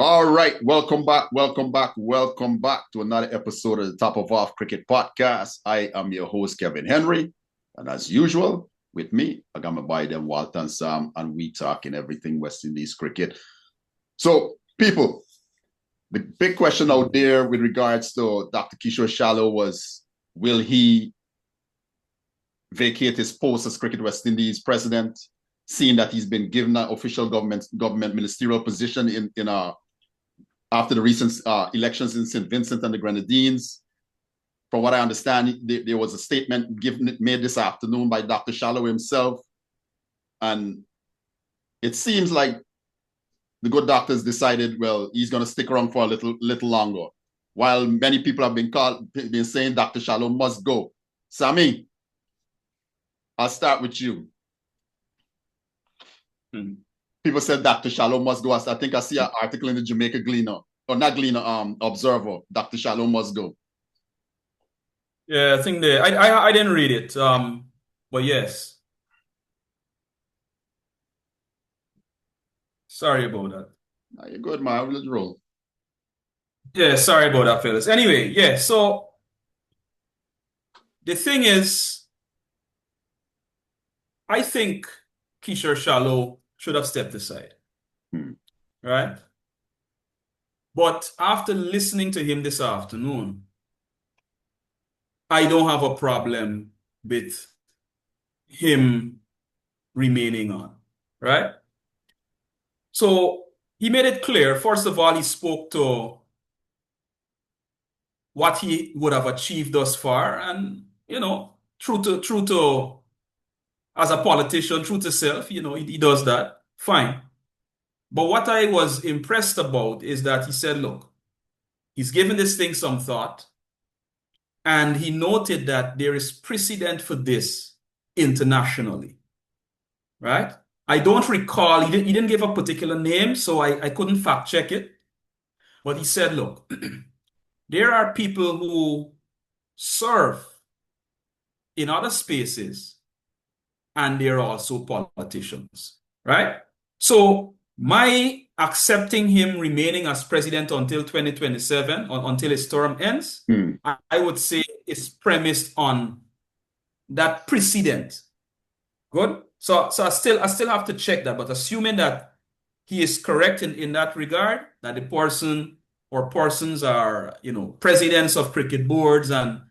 All right, welcome back to another episode of the Top of Off Cricket Podcast. I am your host, Kevin Henry, and as usual, with me, I got my boy them, Walter and Sam, and we talking everything West Indies cricket. So, people, the big question out there with regards to Dr. Kishore Shallow was, will he vacate his post as Cricket West Indies president, seeing that he's been given an official government ministerial position in after the recent elections in St. Vincent and the Grenadines. From what I understand, there was a statement made this afternoon by Dr. Shallow himself. And it seems like the good doctors decided, well, he's going to stick around for a little longer. While many people have been saying Dr. Shallow must go. Sammy, I'll start with you. People said Dr. Shallow must go. I think I see an article in the Jamaica Gleaner, or not Gleaner, Observer. Dr. Shallow must go. Yeah, I think I didn't read it. But yes. Sorry about that. No, you're good, man. Let's roll. Yeah, sorry about that, fellas. Anyway, yeah, so the thing is, I think Kishore Shallow should have stepped aside. Right? But after listening to him this afternoon, I don't have a problem with him remaining on, right? So he made it clear, first of all, he spoke to what he would have achieved thus far, and true to as a politician, true to self, he does that. Fine. But what I was impressed about is that he said, look, he's given this thing some thought, and he noted that there is precedent for this internationally, right? I don't recall, he didn't give a particular name, so I couldn't fact check it. But he said, look, there are people who serve in other spaces, and they're also politicians, right? So my accepting him remaining as president until 2027, until his term ends, I would say is premised on that precedent. Good. So I still have to check that, but assuming that he is correct in that regard, that the person or persons are, presidents of cricket boards and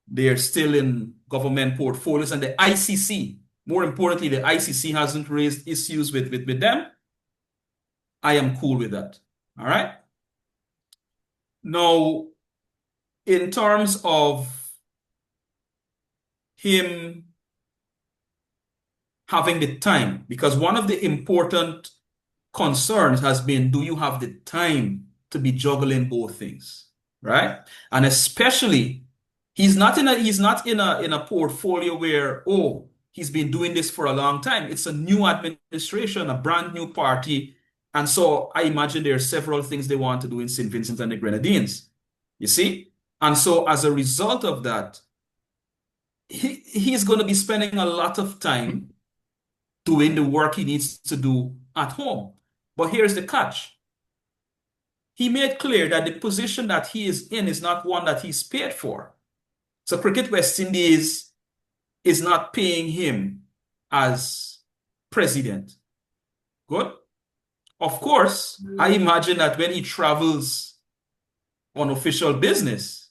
they're still in government portfolios, and the ICC, more importantly, the ICC hasn't raised issues with them, I am cool with that. All right. Now, in terms of him having the time, because one of the important concerns has been, do you have the time to be juggling both things, right? And especially, he's not in a portfolio where, oh, he's been doing this for a long time. It's a new administration, a brand new party. And so I imagine there are several things they want to do in St. Vincent and the Grenadines, you see? And so as a result of that, he's going to be spending a lot of time doing the work he needs to do at home. But here's the catch. He made clear that the position that he is in is not one that he's paid for. So Cricket West Indies is not paying him as president. Good. Of course, I imagine that when he travels on official business,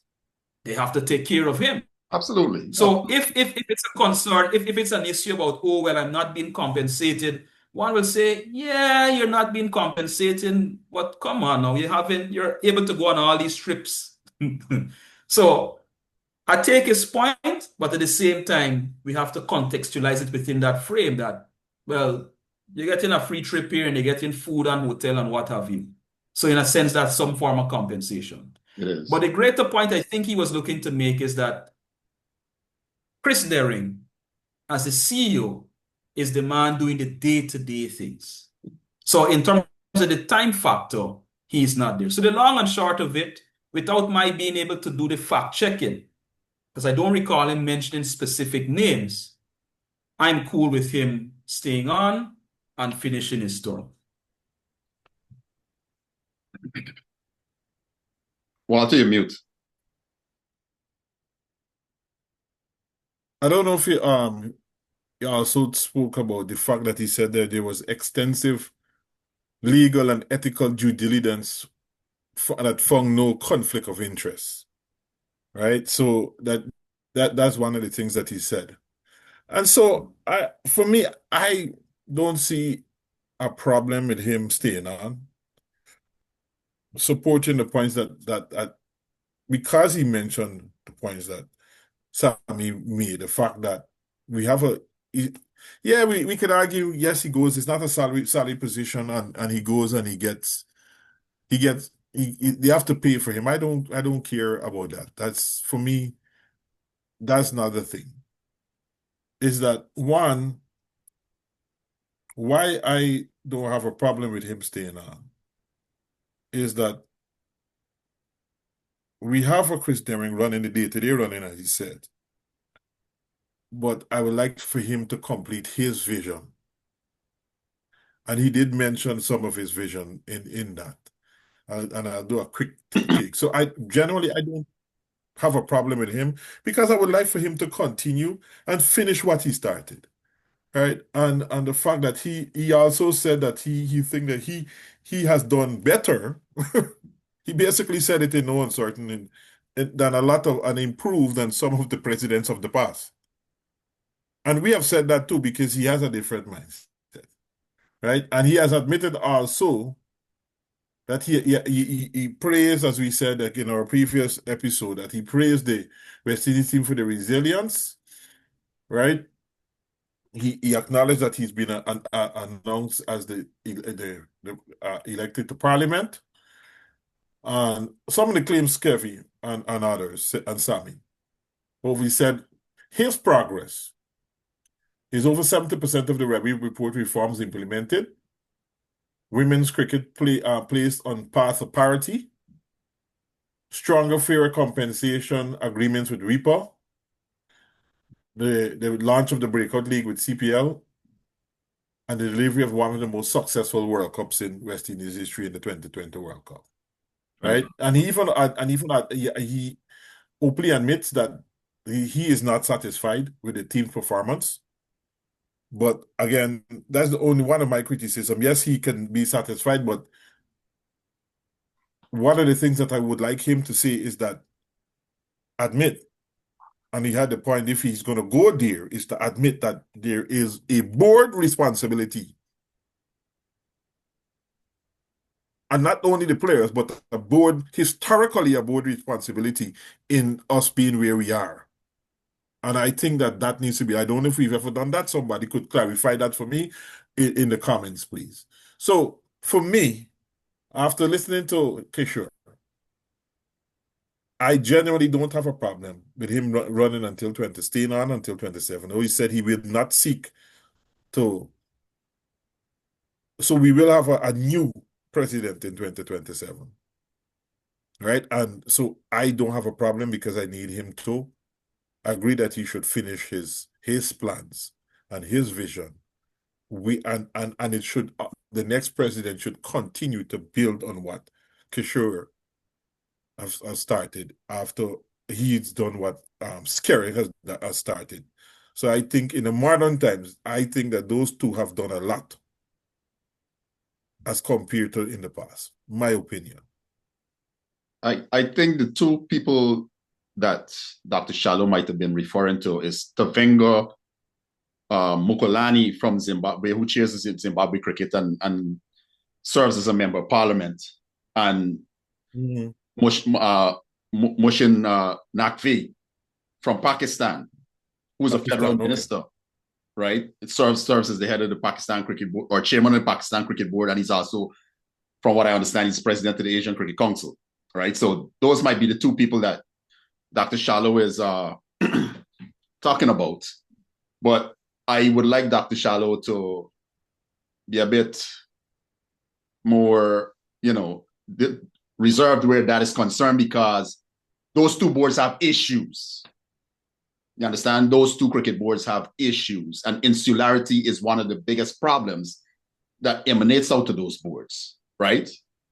they have to take care of him. Absolutely. So if it's a concern, if it's an issue about, oh, well, I'm not being compensated, one will say, yeah, you're not being compensated, but come on now, you're able to go on all these trips. So I take his point, but at the same time, we have to contextualize it within that frame that, well, you're getting a free trip here and you're getting food and hotel and what have you. So in a sense, that's some form of compensation. It is. But the greater point I think he was looking to make is that Chris Daring, as the CEO, is the man doing the day-to-day things. So in terms of the time factor, he's not there. So the long and short of it, without my being able to do the fact-checking, because I don't recall him mentioning specific names, I'm cool with him staying on and finishing his term. Walter, you mute. I don't know if he also spoke about the fact that he said that there was extensive legal and ethical due diligence that found no conflict of interest, right? So that's one of the things that he said. And so for me, I don't see a problem with him staying on, supporting the points that because he mentioned the points that Sammy made, the fact that we have yeah, we could argue, yes, he goes, it's not a salary position, and he goes and they have to pay for him. I don't care about that. That's for me, that's not the thing. Is that one, why I don't have a problem with him staying on is that we have a Chris Deming running the day-to-day running, as he said. But I would like for him to complete his vision. And he did mention some of his vision in that. And I'll do a quick take. So I don't have a problem with him because I would like for him to continue and finish what he started. Right. And the fact that he also said that he think that he has done better. He basically said it in no uncertain than a lot of and improved than some of the presidents of the past. And we have said that too because he has a different mindset. Right? And he has admitted also that he praised, as we said like in our previous episode, that he praised the West Indies team for the resilience, right? He acknowledged that he's been announced as the elected to Parliament, and some of the claims Kevin and others and Sammy. But we said his progress is over 70% of the revenue report reforms implemented. Women's cricket placed on path of parity. Stronger, fairer compensation agreements with REPA. The launch of the Breakout League with CPL. And the delivery of one of the most successful World Cups in West Indies history in the 2020 World Cup. Right? And he openly admits that he is not satisfied with the team's performance. But again, that's the only one of my criticism. Yes, he can be satisfied, but one of the things that I would like him to say is that admit, and he had the point, if he's going to go there, is to admit that there is a board responsibility. And not only the players, but a board, historically a board responsibility in us being where we are. And I think that needs to be, I don't know if we've ever done that. Somebody could clarify that for me in the comments, please. So for me, after listening to Kishore, I genuinely don't have a problem with him running until staying on until 27. He said he will not seek to. So we will have a new president in 2027. Right? And so I don't have a problem because I need him to agree that he should finish his plans and his vision. And it should the next president should continue to build on what Kishore has started after he's done what Skerry has started. So I think in the modern times, I think that those two have done a lot as compared to in the past, my opinion. I think the two people that Dr. Shallow might have been referring to is Tavenga Mukolani from Zimbabwe, who chairs Zimbabwe cricket and serves as a member of parliament, and Mushin Naqvi from Pakistan, who's a federal minister, right? It serves as the head of the Pakistan Cricket Board or chairman of the Pakistan Cricket Board, and he's also, from what I understand, he's president of the Asian Cricket Council, right? So those might be the two people that Dr. Shallow is talking about. But I would like Dr. Shallow to be a bit more, reserved where that is concerned, because those two boards have issues. You understand? Those two cricket boards have issues, and insularity is one of the biggest problems that emanates out of those boards, right?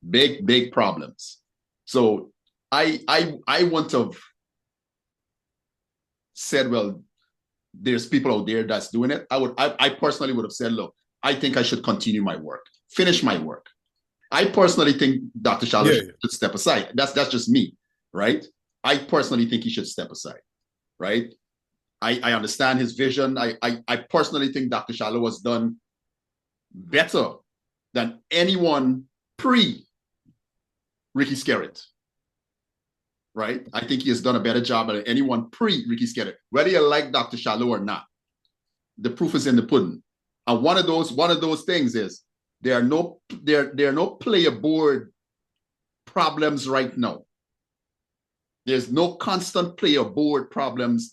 big problems. So I want to have said, well, there's people out there that's doing it. I personally would have said, look, I think I should continue my work, finish my work. I personally think Dr. Shallow should step aside. That's just me, right? I personally think he should step aside, right? I understand his vision. I personally think Dr. Shallow has done better than anyone pre Ricky Skerritt, right? I think he has done a better job than anyone pre Ricky Skerritt. Whether you like Dr. Shallow or not, the proof is in the pudding. And one of those things is there are no player board problems right now. There's no constant player board problems,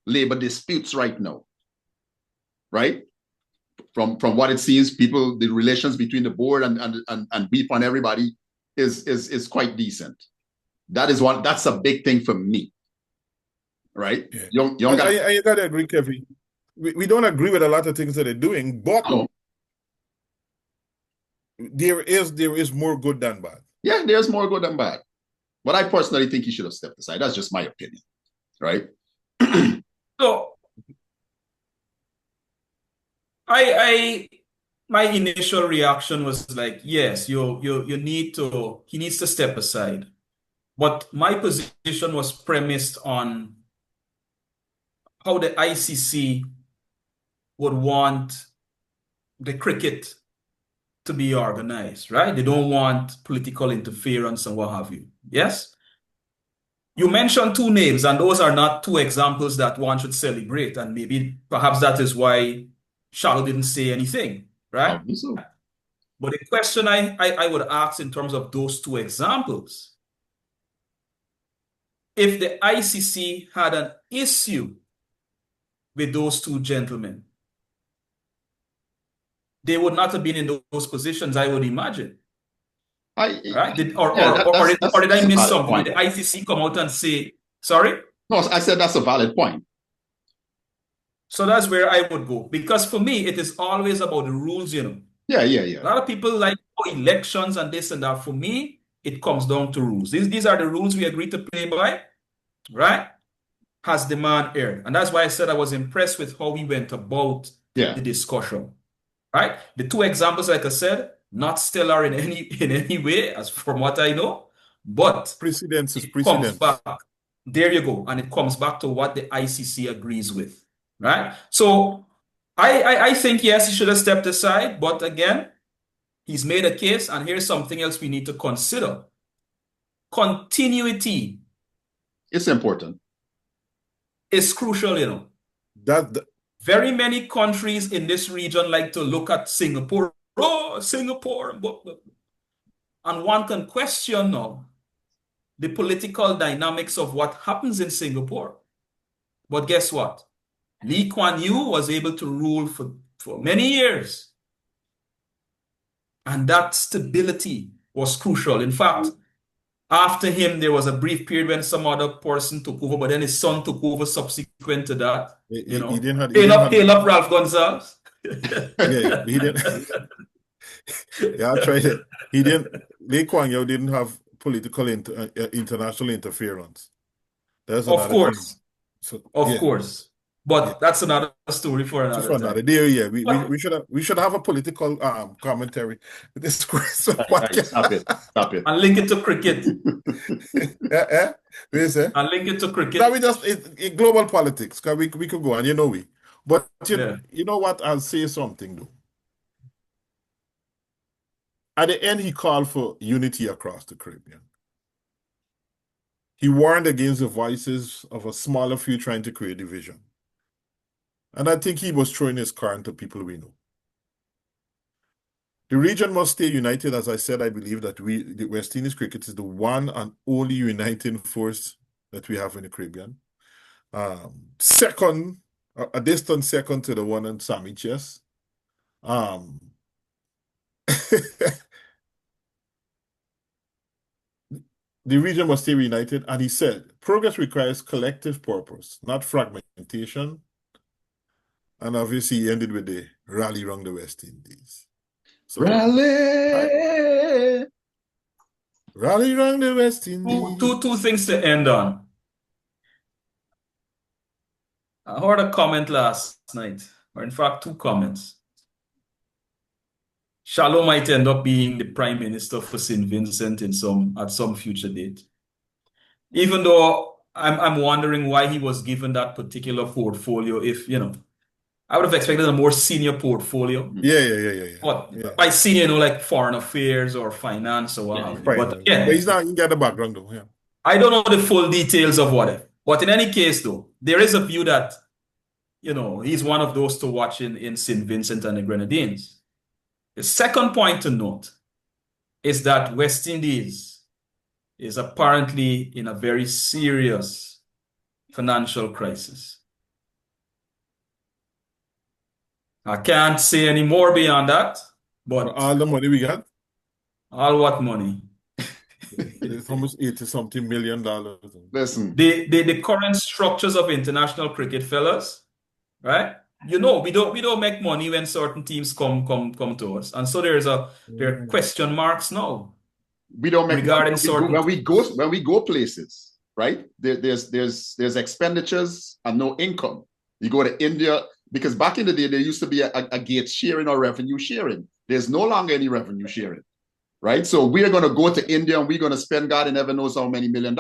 labor disputes right now, right? From what it seems, the relations between the board and beef on everybody is quite decent. That's a big thing for me, right? Yeah. I gotta agree, Kevin. We don't agree with a lot of things that they're doing, but there is more good than bad. Yeah, there's more good than bad. But I personally think he should have stepped aside. That's just my opinion, right? So my initial reaction was like, yes, he needs to step aside. But my position was premised on how the ICC would want the cricket to be organized, right? They don't want political interference and what have you. Yes? You mentioned two names, and those are not two examples that one should celebrate. And maybe perhaps that is why Shallow didn't say anything, right? So. But the question I would ask in terms of those two examples, if the ICC had an issue with those two gentlemen, they would not have been in those positions, I would imagine. Right? Did I miss something? Did the ICC come out and say, sorry? No, I said that's a valid point. So that's where I would go. Because for me, it is always about the rules, you know. Yeah. A lot of people like elections and this and that. For me, it comes down to rules. These are the rules we agreed to play by, right? Has the man erred? And that's why I said I was impressed with how we went about the discussion, right? The two examples, like I said, not stellar in any way, as from what I know, but precedence is precedence. Comes back. There you go, and it comes back to what the ICC agrees with, right? So I think yes, he should have stepped aside, but again, he's made a case, and here's something else we need to consider: continuity. It's important. It's crucial, you know. Very many countries in this region like to look at Singapore. Oh, Singapore. And one can question now the political dynamics of what happens in Singapore. But guess what? Lee Kuan Yew was able to rule for many years. And that stability was crucial. In fact, after him, there was a brief period when some other person took over, but then his son took over subsequent to that. Hail up Ralph Gonsalves. Yeah, he didn't. Yeah, I tried it. Lee Kuan Yew didn't have political international interference. Of course. So, of course. But that's another story for another time. Yeah, we should have a political commentary. This Stop it. And link it to cricket. What you say? And link it to cricket. That we just global politics. Cause we could go on, you know we. But you know what? I'll say something though. At the end, he called for unity across the Caribbean. He warned against the voices of a smaller few trying to create division. And I think he was throwing his car into people we know. The region must stay united. As I said, I believe that the West Indies cricket is the one and only uniting force that we have in the Caribbean. Second, a distant second to the one in Cites. The region must stay united, and he said, progress requires collective purpose, not fragmentation. And obviously, he ended with the rally around the West Indies. So, rally! Rally round the West Indies. Two things to end on. I heard a comment last night, or in fact, two comments. Shallow might end up being the prime minister for St. Vincent at some future date. Even though I'm wondering why he was given that particular portfolio. If I would have expected a more senior portfolio. Yeah. But by senior, like foreign affairs or finance or what have you. But But again, he's not. He got the background though. Yeah. I don't know the full details of whatever. But in any case, though, there is a view that he's one of those to watch in St. Vincent and the Grenadines. The second point to note is that West Indies is apparently in a very serious financial crisis. I can't say any more beyond that, For but all the money we got, all what money? it's almost $80-something million. Listen, The current structures of international cricket, fellas, right? We don't make money when certain teams come to us, and so there are question marks now we don't make regarding money certain when we go places, right? There's expenditures and no income. You go to India, because back in the day there used to be a gate sharing or revenue sharing. There's no longer any revenue sharing, right? So we're going to go to India and we're going to spend God never knows how many $1 million,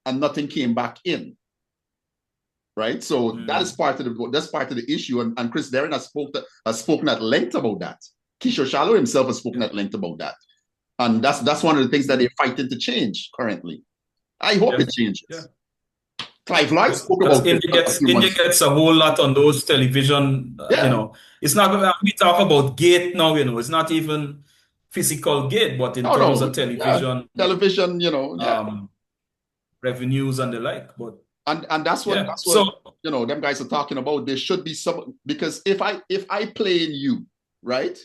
and nothing came back in. Right, so that's part of the issue, and Chris Darren has spoken at length about that. Kishore Shallow himself has spoken at length about that, and that's one of the things that they're fighting to change currently. I hope it changes. Yeah. Clive Lloyd spoke about India gets a whole lot on those television. It's not we talk about gate now. It's not even physical gate, but in terms of television, revenues and the like, but. And that's what them guys are talking about. There should be some, because if I play in you, right,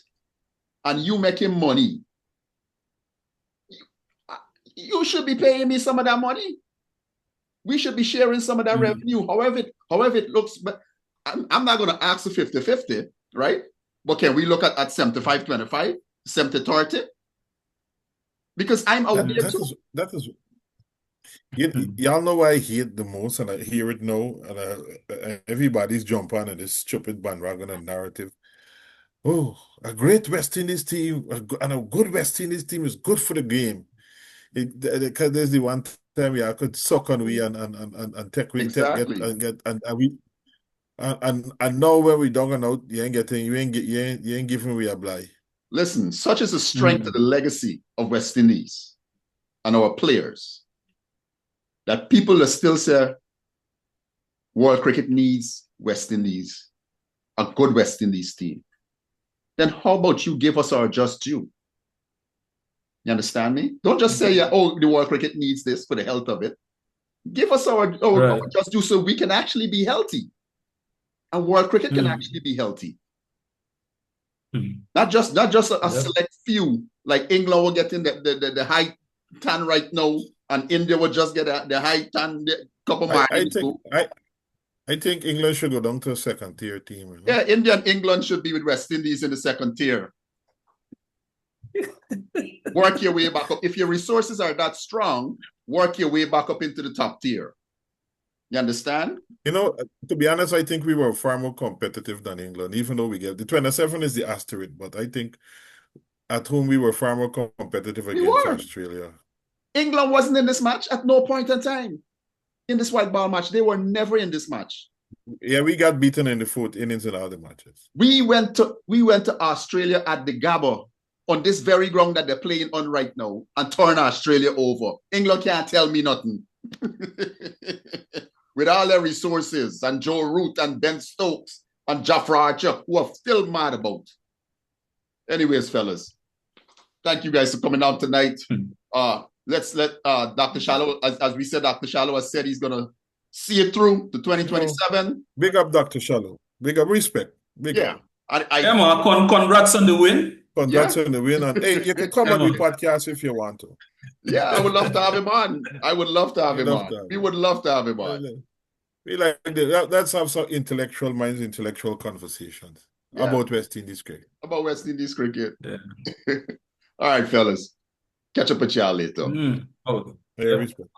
and you making money, you should be paying me some of that money. We should be sharing some of that revenue, however it looks. But I'm not going to ask for 50-50, right? But can we look at 75-25, 70-30? Because I'm out there too. That is. Y'all know why I hate the most, and I hear it now, and everybody's jumping on this stupid bandwagon and narrative. Oh, a great West Indies team and a good West Indies team is good for the game. Because there's the one time I could suck on we and take we exactly. and now when we dug out, you ain't giving we a blight. Listen, such is the strength of the legacy of West Indies and our players, that people are still say world cricket needs West Indies, a good West Indies team. Then how about you give us our just due? You understand me? Don't just say, the world cricket needs this for the health of it. Give us our just due so we can actually be healthy. And world cricket can actually be healthy. Not just a select few, like England will get in the high tan right now, and India will just get the high tan couple miles. I think England should go down to a second-tier team. Yeah, India and England should be with West Indies in the second tier. Work your way back up. If your resources are that strong, work your way back up into the top tier. You understand? To be honest, I think we were far more competitive than England, even though we get the 27 is the asterisk, but I think at home we were far more competitive against Australia. England wasn't in this match at no point in time. In this white ball match, they were never in this match. Yeah, we got beaten in the fourth innings in all the matches. We went to Australia at the Gabba on this very ground that they're playing on right now and turn Australia over. England can't tell me nothing. With all their resources, and Joe Root and Ben Stokes and Jafra Archer, who are still mad about. Anyways, fellas, thank you guys for coming out tonight. Let's let Dr. Shallow, as we said, Dr. Shallow has said he's going to see it through to 2027. Big up, Dr. Shallow. Big up, respect. Big up. Congrats on the win. Congrats on the win. And hey, you can come on the podcast if you want to. Yeah, I would love to have him on. We would love to have him on. Let's have some intellectual minds, intellectual conversations about West Indies cricket. Yeah. All right, fellas. Catch up with y'all later. Oh, I respect.